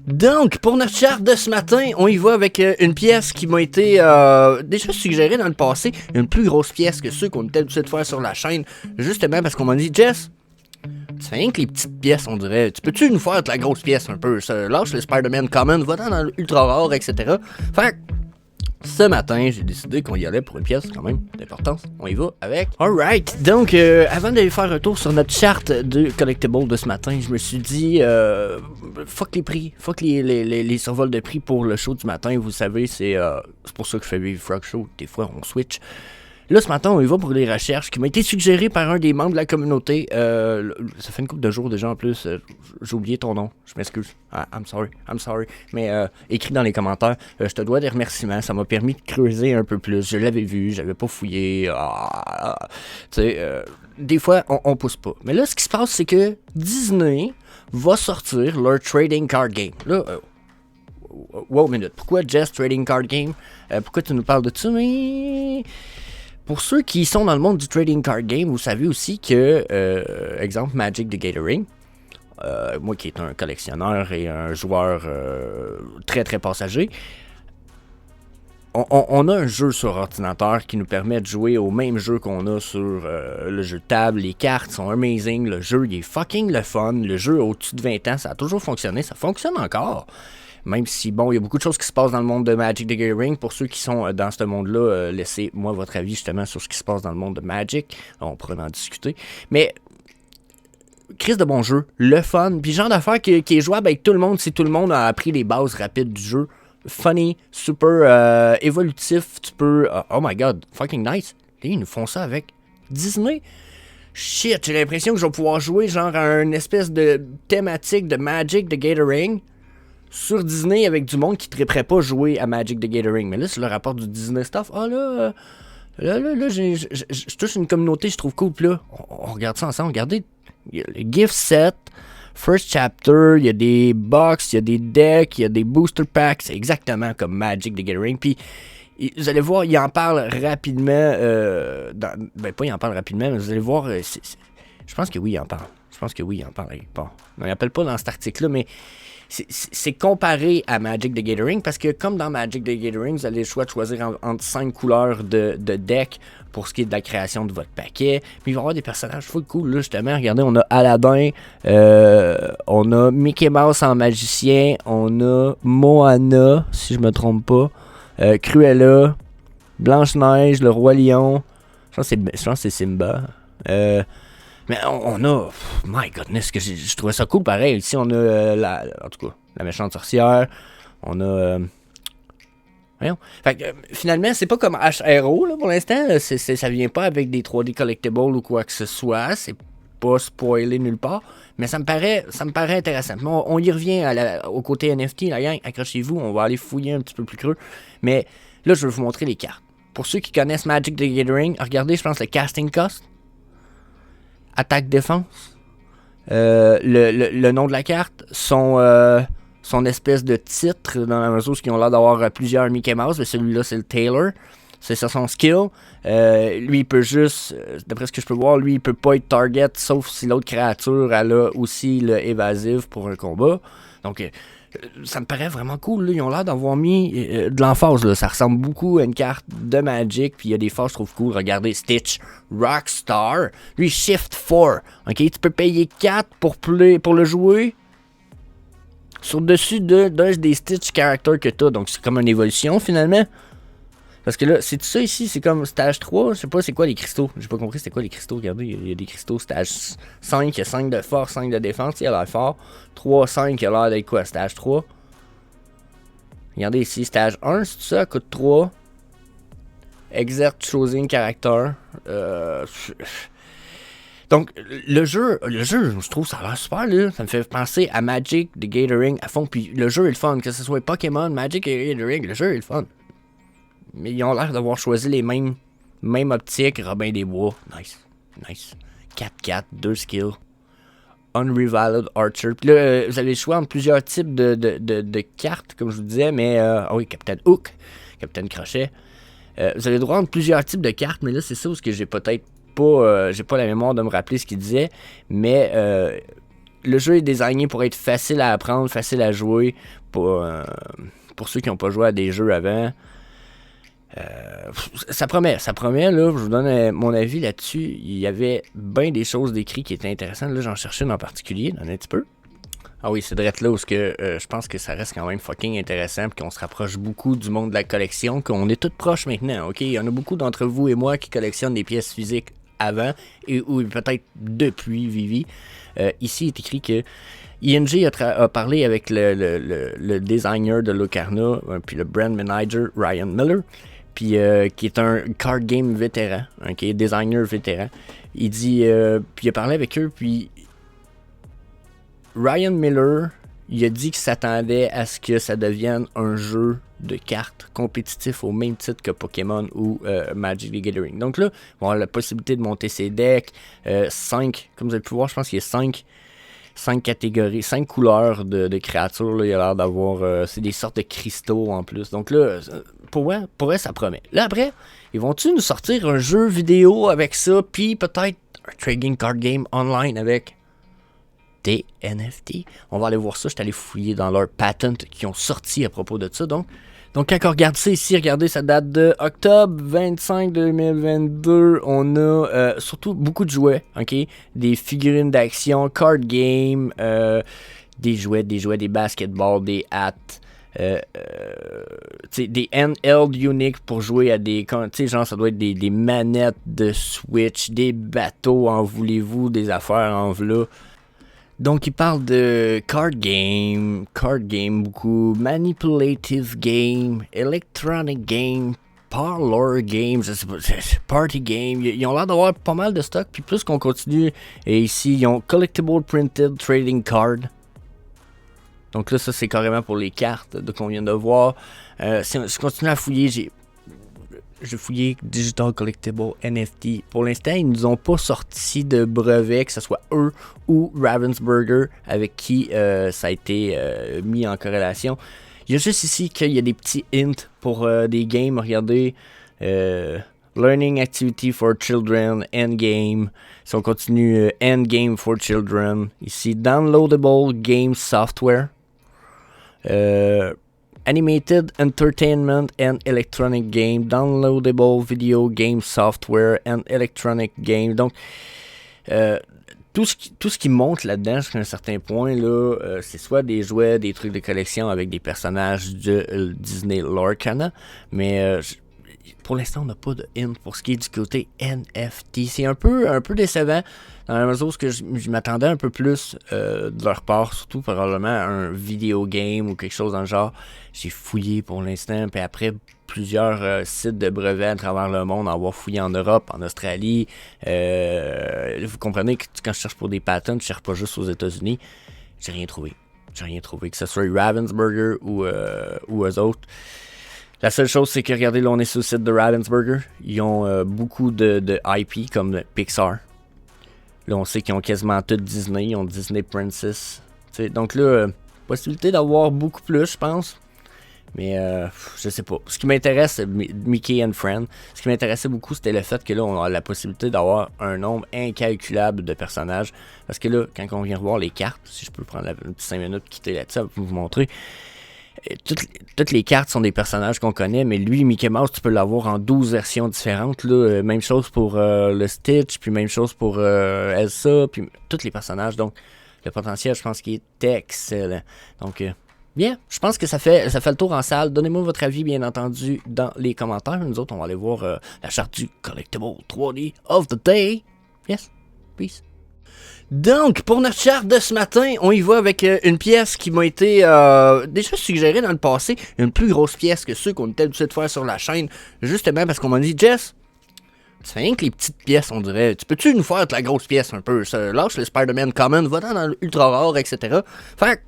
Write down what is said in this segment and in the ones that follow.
Donc, pour notre charte de ce matin, on y va avec une pièce qui m'a été déjà suggérée dans le passé, une plus grosse pièce que ceux qu'on était habitué de faire sur la chaîne, justement parce qu'on m'a dit, Jess, tu fais rien que les petites pièces, on dirait. Tu peux-tu nous faire de la grosse pièce un peu? Lâche le Spider-Man Common, va-t'en dans l'ultra rare, etc. Fait que, ce matin, j'ai décidé qu'on y allait pour une pièce quand même d'importance. On y va avec. Alright, donc avant d'aller faire un tour sur notre charte de collectibles de ce matin, je me suis dit fuck les prix, fuck les survols de prix pour le show du matin. Vous savez, c'est pour ça que je fais vivre Frog Show. Des fois, on switch. Là, ce matin, on y va pour les recherches qui m'ont été suggérées par un des membres de la communauté. Ça fait une couple de jours déjà en plus. J'ai oublié ton nom. Je m'excuse. I'm sorry. Mais écrit dans les commentaires. Je te dois des remerciements. Ça m'a permis de creuser un peu plus. Je l'avais vu. J'avais pas fouillé. Tu sais, des fois, on pousse pas. Mais là, ce qui se passe, c'est que Disney va sortir leur trading card game. Là, wow, minute. Pourquoi Jess Trading Card Game? Pourquoi tu nous parles de ça? Mais... Pour ceux qui sont dans le monde du trading card game, vous savez aussi que, exemple, Magic the Gathering, moi qui est un collectionneur et un joueur très très passager, on a un jeu sur ordinateur qui nous permet de jouer au même jeu qu'on a sur le jeu de table. Les cartes sont amazing, le jeu il est fucking le fun, le jeu au-dessus de 20 ans, ça a toujours fonctionné, ça fonctionne encore. Même si, bon, il y a beaucoup de choses qui se passent dans le monde de Magic the Gathering. Pour ceux qui sont dans ce monde-là, laissez-moi votre avis justement sur ce qui se passe dans le monde de Magic. On pourrait en discuter. Mais, crise de bon jeu, le fun, puis genre d'affaire qui est jouable avec tout le monde si tout le monde a appris les bases rapides du jeu. Funny, super évolutif, tu peux... oh my god, fucking nice. Et ils nous font ça avec Disney. Shit, j'ai l'impression que je vais pouvoir jouer genre à une espèce de thématique de Magic the Gathering sur Disney avec du monde qui ne triperait pas jouer à Magic the Gathering. Mais là, c'est le rapport du Disney stuff. Ah là, je touche une communauté, je trouve cool. Puis là, on regarde ça ensemble. Regardez, il y a le gift set, first chapter, il y a des box, il y a des decks, il y a des booster packs. C'est exactement comme Magic the Gathering. Puis vous allez voir, il en parle rapidement. Pas il en parle rapidement, mais vous allez voir, je pense que oui, il en parle. Bon, on n'appelle pas dans cet article-là, mais c'est comparé à Magic the Gathering parce que comme dans Magic the Gathering, vous avez le choix de choisir entre 5 couleurs de deck pour ce qui est de la création de votre paquet. Puis il va y avoir des personnages full cool là, justement. Regardez, on a Aladdin, on a Mickey Mouse en magicien, on a Moana, si je me trompe pas, Cruella, Blanche-Neige, le Roi Lion, je pense que c'est Simba. Mais on a... my goodness, que je trouvais ça cool pareil. Ici, on a en tout cas, la méchante sorcière. On a... voyons. Fait que, finalement, c'est pas comme HRO, là, pour l'instant. Ça vient pas avec des 3D collectibles ou quoi que ce soit. C'est pas spoilé nulle part. Mais ça me paraît intéressant. On y revient au côté NFT, la gang. Accrochez-vous, on va aller fouiller un petit peu plus creux. Mais là, je vais vous montrer les cartes. Pour ceux qui connaissent Magic the Gathering, regardez, je pense, le casting cost. Attaque-défense, le nom de la carte, son espèce de titre, dans la mesure où ils ont l'air d'avoir plusieurs Mickey Mouse, mais celui-là c'est le Taylor, c'est ça son skill. Lui il peut juste, d'après ce que je peux voir, lui il peut pas être target, sauf si l'autre créature elle a aussi le évasif pour un combat. Donc ça me paraît vraiment cool, là. Ils ont l'air d'avoir mis de l'emphase, là. Ça ressemble beaucoup à une carte de Magic, puis il y a des phases, je trouve cool. Regardez, Stitch, Rockstar, lui, Shift 4, ok, tu peux payer 4 pour le jouer sur dessus d'un des Stitch characters que t'as, donc c'est comme une évolution, finalement. Parce que là, c'est tout ça ici, c'est comme stage 3, je sais pas c'est quoi les cristaux. J'ai pas compris c'était quoi les cristaux, regardez, il y a des cristaux stage 5, il y a 5 de force, 5 de défense, il a l'air fort. 3, 5, il a l'air d'être quoi, stage 3. Regardez ici, stage 1, c'est tout ça, coûte 3. Exert choosing character. Donc, le jeu, je trouve ça a l'air super, là. Ça me fait penser à Magic the Gathering à fond, puis le jeu est le fun, que ce soit Pokémon, Magic the Gathering, le jeu est le fun. Mais ils ont l'air d'avoir choisi les mêmes optiques. Robin des Bois. Nice. 4-4, 2 skills. Unrivaled Archer. Puis là, vous avez le choix entre plusieurs types de cartes, comme je vous disais. Mais, oui, Captain Hook. Captain Crochet. Vous avez le droit entre plusieurs types de cartes. Mais là, c'est ça parce que j'ai peut-être pas... j'ai pas la mémoire de me rappeler ce qu'il disait. Mais... le jeu est designé pour être facile à apprendre, facile à jouer pour ceux qui n'ont pas joué à des jeux avant. Ça promet, là, je vous donne mon avis là-dessus. Il y avait bien des choses décrites qui étaient intéressantes. Là, j'en cherchais une en particulier, un petit peu. Ah oui, c'est direct là où je pense que ça reste quand même fucking intéressant, puis qu'on se rapproche beaucoup du monde de la collection, qu'on est tous proches maintenant, ok? Il y en a beaucoup d'entre vous et moi qui collectionnent des pièces physiques avant, ou peut-être depuis Vivi. Ici, il est écrit que ING a parlé avec le designer de Locarno, puis le brand manager Ryan Miller, puis qui est un card game vétéran, okay, designer vétéran. Il dit, puis il a parlé avec eux, puis Ryan Miller, il a dit qu'il s'attendait à ce que ça devienne un jeu de cartes compétitif au même titre que Pokémon ou Magic the Gathering. Donc là, on a la possibilité de monter ses decks, 5, comme vous avez pu voir, je pense qu'il y a 5 catégories, 5 couleurs de créatures. Là, il a l'air d'avoir, c'est des sortes de cristaux en plus. Donc là, pour vrai, ça promet. Là après, ils vont-tu nous sortir un jeu vidéo avec ça, puis peut-être un trading card game online avec des NFT. On va aller voir ça. Je suis allé fouiller dans leurs patents qui ont sorti à propos de ça. Donc quand on regarde ça ici, regardez, ça date de octobre 25 2022. On a surtout beaucoup de jouets, ok? Des figurines d'action, card game, des jouets, des basketballs, des hats. Des handheld uniques pour jouer à des... genre ça doit être des manettes de Switch, des bateaux, en voulez-vous, des affaires en v'là. Donc, il parle de card game beaucoup, manipulative game, electronic game, parlor game, je sais pas, party game. Ils ont l'air d'avoir pas mal de stock. Puis plus qu'on continue, et ici, ils ont collectible printed trading card. Donc là, ça, c'est carrément pour les cartes qu'on vient de voir. Si je continue à fouiller, j'ai fouillé Digital Collectible NFT. Pour l'instant, ils ne nous ont pas sorti de brevet, que ce soit eux ou Ravensburger, avec qui ça a été mis en corrélation. Il y a juste ici qu'il y a des petits hints pour des games. Regardez, Learning Activity for Children, Endgame. Si on continue, Endgame for Children. Ici, Downloadable Game Software. Animated Entertainment and Electronic Game, Downloadable Video Game Software and Electronic Game. Donc, tout ce qui monte là-dedans jusqu'à un certain point, là, c'est soit des jouets, des trucs de collection avec des personnages de Disney Lorcana, mais pour l'instant, on n'a pas de hint pour ce qui est du côté NFT. C'est un peu décevant, dans la mesure où je m'attendais un peu plus de leur part, surtout probablement un vidéo game ou quelque chose dans le genre. J'ai fouillé pour l'instant, puis après plusieurs sites de brevets à travers le monde, avoir fouillé en Europe, en Australie. Vous comprenez que quand je cherche pour des patents, je ne cherche pas juste aux États-Unis. J'ai rien trouvé, que ce soit Ravensburger ou eux autres. La seule chose, c'est que, regardez, là, on est sur le site de Ravensburger. Ils ont beaucoup de IP, comme Pixar. Là, on sait qu'ils ont quasiment tout Disney. Ils ont Disney Princess. T'sais, donc là, possibilité d'avoir beaucoup plus, je pense. Mais, je sais pas. Ce qui m'intéresse, c'est Mickey and Friends. Ce qui m'intéressait beaucoup, c'était le fait que là, on a la possibilité d'avoir un nombre incalculable de personnages. Parce que là, quand on vient revoir les cartes, si je peux prendre une petite 5 minutes, quitter là-dessus pour vous montrer... Toutes les cartes sont des personnages qu'on connaît, mais lui, Mickey Mouse, tu peux l'avoir en 12 versions différentes. Là. Même chose pour le Stitch, puis même chose pour Elsa, puis tous les personnages. Donc, le potentiel, je pense qu'il est excellent. Donc, bien, je pense que ça fait le tour en salle. Donnez-moi votre avis, bien entendu, dans les commentaires. Nous autres, on va aller voir la charte du Collectible 3D of the Day. Yes, peace. Donc, pour notre charte de ce matin, on y va avec une pièce qui m'a été déjà suggérée dans le passé. Une plus grosse pièce que ceux qu'on était habitués de faire sur la chaîne. Justement parce qu'on m'a dit, Jess, tu fais rien que les petites pièces, on dirait. Tu peux-tu nous faire de la grosse pièce un peu? Lâche le Spider-Man Common, va dans l'Ultra Rare, etc. Fait que,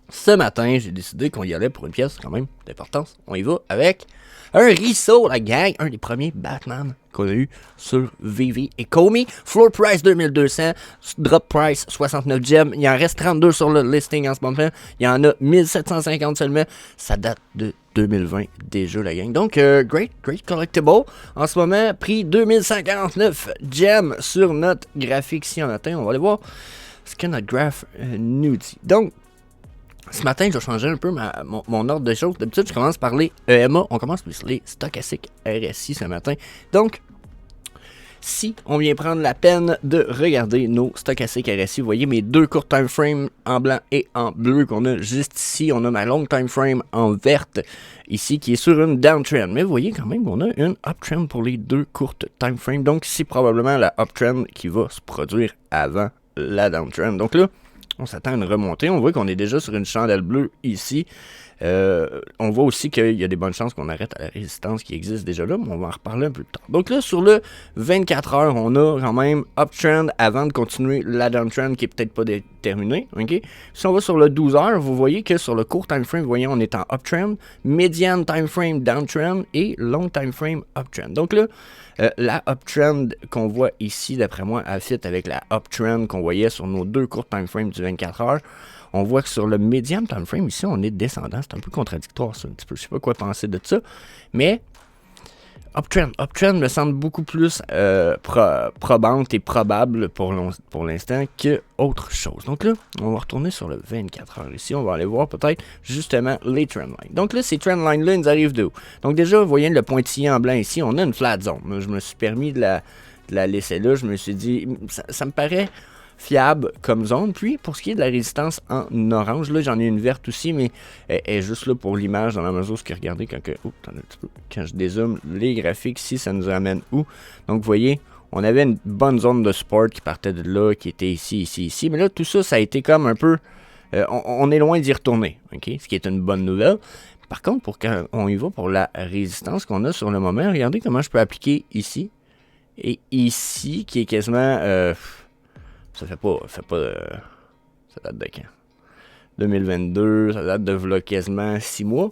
ce matin, j'ai décidé qu'on y allait pour une pièce quand même d'importance. On y va avec un Riso, la gang, un des premiers Batman qu'on a eu sur Vivi et Comey. Floor price 2200, drop price 69 gemmes. Il en reste 32 sur le listing en ce moment. Il y en a 1750 seulement. Ça date de 2020 déjà, la gang. Donc, great collectible. En ce moment, prix 2059 gemmes sur notre graphique. Si on atteint, on va aller voir ce que notre graph nous dit. Donc, ce matin, je vais changer un peu mon ordre de choses. D'habitude, je commence par les EMA. On commence par les stochastiques RSI ce matin. Donc, si on vient prendre la peine de regarder nos stochastiques RSI, vous voyez mes deux courts time frames en blanc et en bleu qu'on a juste ici. On a ma long time frame en verte ici qui est sur une downtrend. Mais vous voyez quand même qu'on a une uptrend pour les deux courtes time frames. Donc c'est probablement la uptrend qui va se produire avant la downtrend. Donc là, on s'attend à une remontée. On voit qu'on est déjà sur une chandelle bleue ici. On voit aussi qu'il y a des bonnes chances qu'on arrête à la résistance qui existe déjà là, mais on va en reparler un peu plus tard. Donc là, sur le 24 heures, on a quand même uptrend avant de continuer la downtrend qui est peut-être pas déterminée. Okay? Si on va sur le 12 heures, vous voyez que sur le court time frame, vous voyez, on est en uptrend, median time frame downtrend et long time frame uptrend. Donc là, la uptrend qu'on voit ici, d'après moi, elle fit avec la uptrend qu'on voyait sur nos deux courts time frames du 24 heures. On voit que sur le medium time frame, ici, on est descendant. C'est un peu contradictoire, ça, un petit peu. Je sais pas quoi penser de ça. Mais, uptrend me semble beaucoup plus probante et probable pour l'instant que autre chose. Donc là, on va retourner sur le 24 heures ici. On va aller voir peut-être justement les trendlines. Donc là, ces trendlines-là, ils nous arrivent d'où? Donc déjà, vous voyez le pointillé en blanc ici, on a une flat zone. Je me suis permis de la laisser là. Je me suis dit, ça me paraît fiable comme zone. Puis, pour ce qui est de la résistance en orange, là, j'en ai une verte aussi, mais elle est juste là pour l'image, dans la mesure où regardez quand je dézoome les graphiques ici, ça nous amène où? Donc, vous voyez, on avait une bonne zone de support qui partait de là, qui était ici, ici, ici. Mais là, tout ça, ça a été comme un peu... on est loin d'y retourner, ok? Ce qui est une bonne nouvelle. Par contre, pour quand on y va pour la résistance qu'on a sur le moment, regardez comment je peux appliquer ici et ici, qui est quasiment... ça fait pas ça date de quand? 2022, ça date de quasiment 6 mois.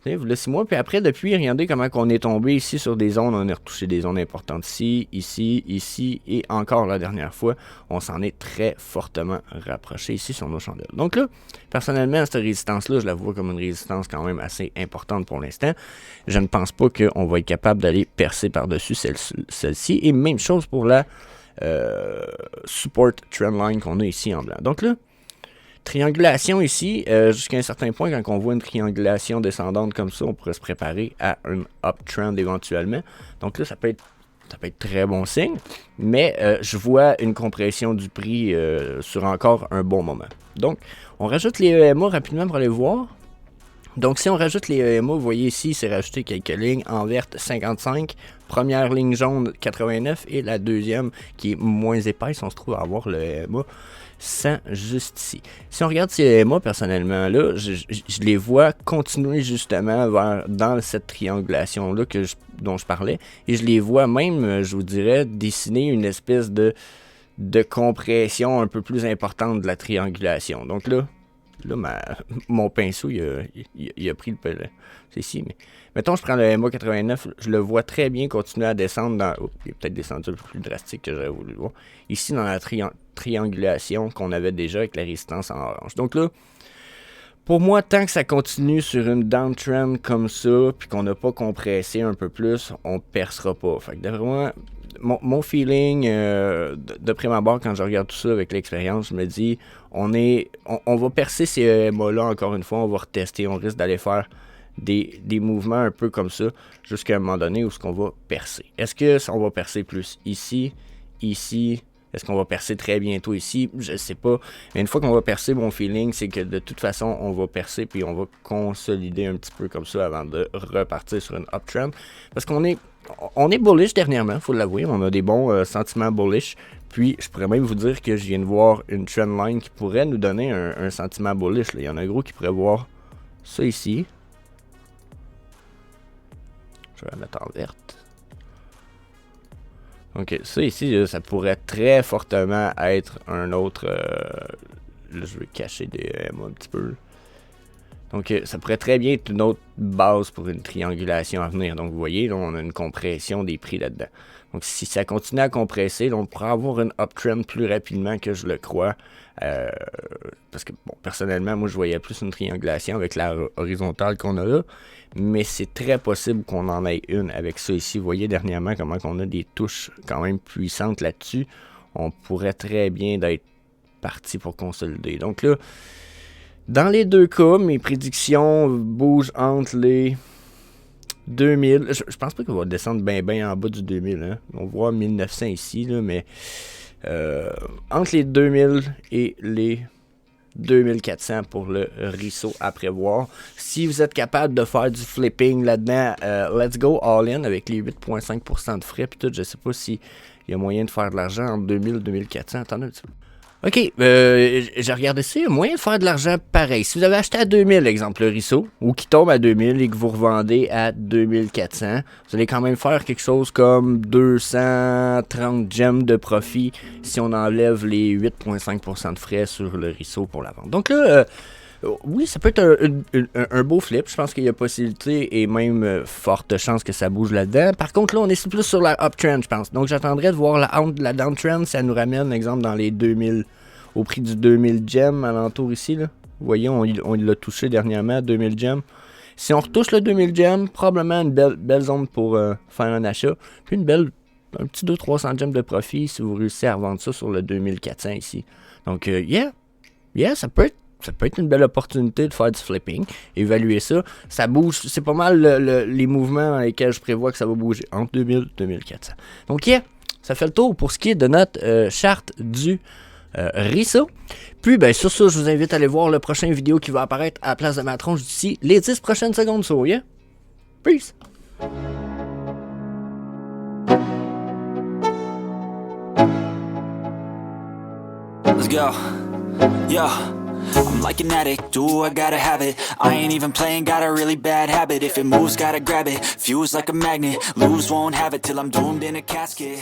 Vous 6 mois, puis après, depuis, regardez comment on est tombé ici sur des zones, on a retouché des zones importantes ici, ici, et encore la dernière fois, on s'en est très fortement rapproché ici sur nos chandelles. Donc là, personnellement, cette résistance-là, je la vois comme une résistance quand même assez importante pour l'instant. Je ne pense pas qu'on va être capable d'aller percer par-dessus celle-ci, et même chose pour la support trendline qu'on a ici en blanc. Donc là, triangulation ici, jusqu'à un certain point, quand on voit une triangulation descendante comme ça, on pourrait se préparer à un uptrend éventuellement. Donc là, ça peut être très bon signe, mais je vois une compression du prix sur encore un bon moment. Donc, on rajoute les EMA rapidement pour aller voir. Donc, si on rajoute les EMA, vous voyez ici, c'est rajouté quelques lignes en verte 55, première ligne jaune 89 et la deuxième qui est moins épaisse, on se trouve à avoir le EMA 100 juste ici. Si on regarde ces EMA personnellement là, je les vois continuer justement dans cette triangulation là dont je parlais et je les vois même, je vous dirais, dessiner une espèce de compression un peu plus importante de la triangulation. Donc là, mon pinceau, il a pris le pellet. C'est ici, mais... Mettons, je prends le MA 89, je le vois très bien continuer à descendre dans... Oh, il est peut-être descendu un peu plus drastique que j'aurais voulu le voir. Ici, dans la triangulation qu'on avait déjà avec la résistance en orange. Donc là, pour moi, tant que ça continue sur une downtrend comme ça, puis qu'on n'a pas compressé un peu plus, on percera pas. Fait que d'après moi, mon feeling de prime abord, quand je regarde tout ça avec l'expérience, je me dis, on va percer ces EMA-là encore une fois, on va retester, on risque d'aller faire des mouvements un peu comme ça, jusqu'à un moment donné où ce qu'on va percer. Est-ce qu'on va percer plus ici, ici? Est-ce qu'on va percer très bientôt ici? Je ne sais pas. Mais une fois qu'on va percer, mon feeling, c'est que de toute façon, on va percer puis on va consolider un petit peu comme ça avant de repartir sur une uptrend. Parce qu'on est bullish dernièrement, il faut l'avouer. On a des bons sentiments bullish. Puis, je pourrais même vous dire que je viens de voir une trendline qui pourrait nous donner un sentiment bullish. Là. Il y en a un gros qui pourrait voir ça ici. Je vais la mettre en verte. Ok, ça ici, là, ça pourrait très fortement être un autre... là, je vais cacher des MA un petit peu. Donc, ça pourrait très bien être une autre base pour une triangulation à venir. Donc, vous voyez, là, on a une compression des prix là-dedans. Donc, si ça continue à compresser, là, on pourrait avoir une uptrend plus rapidement que je le crois. Parce que, bon, personnellement, moi, je voyais plus une triangulation avec la horizontale qu'on a là. Mais c'est très possible qu'on en ait une avec ça ici. Vous voyez dernièrement comment on a des touches quand même puissantes là-dessus. On pourrait très bien être parti pour consolider. Donc là, dans les deux cas, mes prédictions bougent entre les 2000. Je pense pas qu'on va descendre bien en bas du 2000. Hein. On voit 1900 ici, là, mais entre les 2000 et les 2400 pour le RISO à prévoir. Si vous êtes capable de faire du flipping là-dedans, let's go all-in avec les 8,5% de frais. Puis tout, je sais pas s'il y a moyen de faire de l'argent entre 2000 et 2400. Attendez un petit peu. OK, j'ai regardé ça, il y a moyen de faire de l'argent pareil. Si vous avez acheté à 2000, exemple, le RISO, ou qui tombe à 2000 et que vous revendez à 2400, vous allez quand même faire quelque chose comme 230 gemmes de profit si on enlève les 8,5% de frais sur le RISO pour la vente. Donc là, oui, ça peut être un beau flip. Je pense qu'il y a possibilité et même forte chance que ça bouge là-dedans. Par contre, là, on est plus sur la uptrend, je pense. Donc, j'attendrais de voir la downtrend. Ça nous ramène, exemple, dans les 2000, au prix du 2000 gems alentour ici. Là. Vous voyez, on l'a touché dernièrement, 2000 gems. Si on retouche le 2000 gems, probablement une belle zone pour faire un achat. Puis un petit 200-300 gems de profit si vous réussissez à revendre ça sur le 2400 ici. Donc, ça peut être une belle opportunité de faire du flipping, évaluer ça. Ça bouge, c'est pas mal les mouvements dans lesquels je prévois que ça va bouger entre 2000 et 2400. Donc, ça fait le tour pour ce qui est de notre charte du RISO. Puis, sur ça, je vous invite à aller voir le prochain vidéo qui va apparaître à la place de ma tronche d'ici les 10 prochaines secondes. So, Peace! Let's go. Yo. I'm like an addict, do I gotta have it. I ain't even playing, got a really bad habit. If it moves, gotta grab it. Fuse like a magnet, lose, won't have it till I'm doomed in a casket.